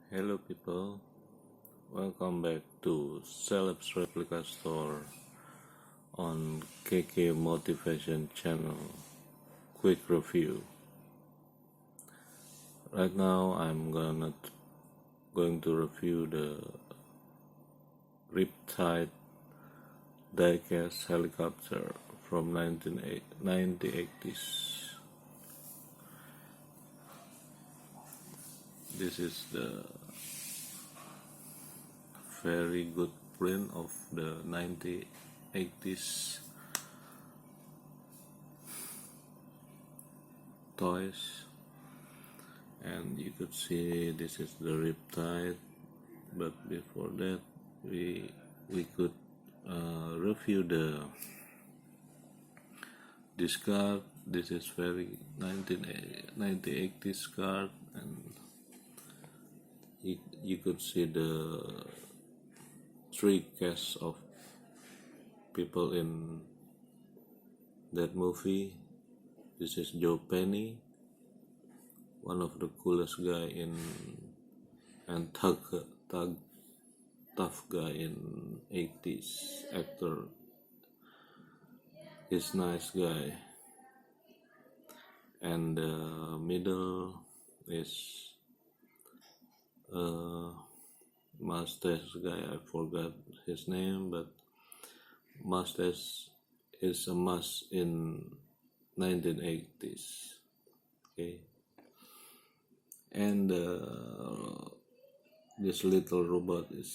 Hello people, welcome back to Celebs Replica Store on KK Motivation channel. Quick review. Right now I'm going to review the Riptide diecast helicopter from 1980s. This is the very good print of the 1980s toys, and you could see this is the Riptide. But before that, we could review this card. This is very 1980s card, and you could see the three casts of people in that movie. This is Joe Penny, one of the coolest guy and tough guy in 80s actor. He's nice guy. And the middle is mustache guy. I forgot his name, but mustache is a must in 1980s. Okay, and this little robot is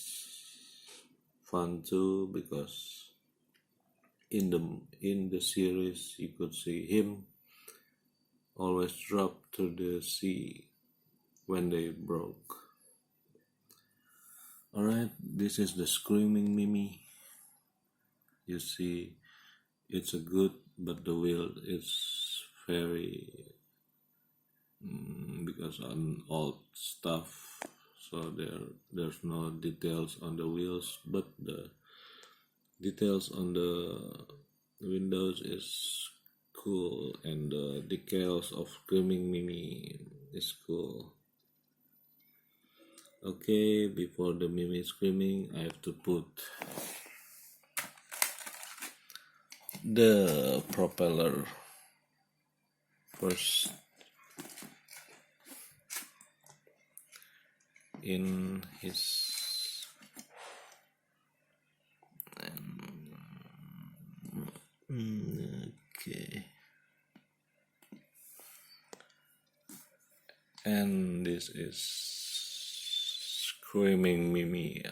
fun too, because in the series you could see him always drop to the sea when they broke. Alright, this is the Screamin Mimi. You see, it's a good, but the wheel is very because on old stuff, so there's no details on the wheels, but the details on the windows is cool, and the decals of Screamin Mimi is cool. Okay, before the Mimi screaming, I have to put the propeller first in his okay, and this is Screamin Mimi.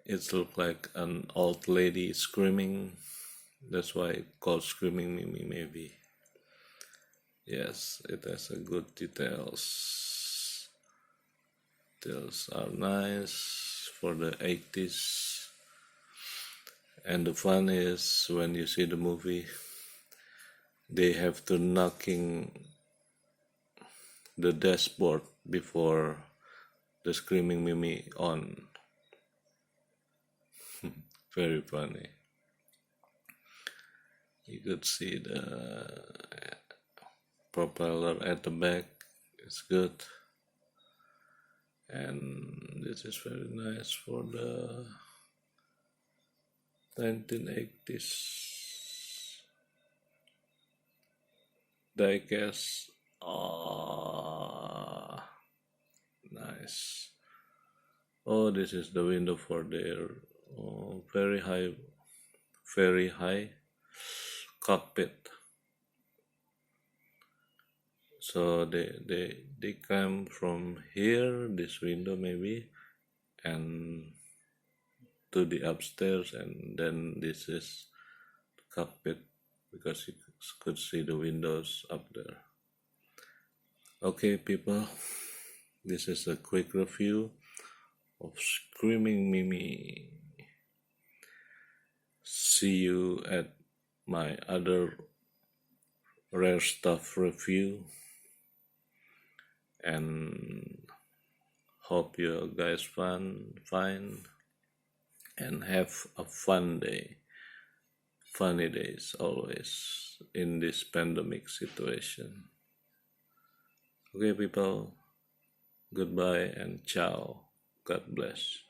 It looks like an old lady screaming. That's why it's called Screamin Mimi, maybe. Yes, it has a good details. Details are nice for the 80s. And the fun is when you see the movie, they have to knocking the dashboard before the Screamin Mimi on. Very funny. You could see the propeller at the back. It's good, and this is very nice for the 1980s diecast. Nice. Oh, this is the window for their very high cockpit. So they come from here, this window maybe, and to the upstairs, and then this is the cockpit, because you could see the windows up there. Okay people, this is a quick review of Screamin Mimi. See you at my other rare stuff review, and hope you guys fine and have a fun day, funny days always in this pandemic situation. Okay, people, goodbye and ciao. God bless.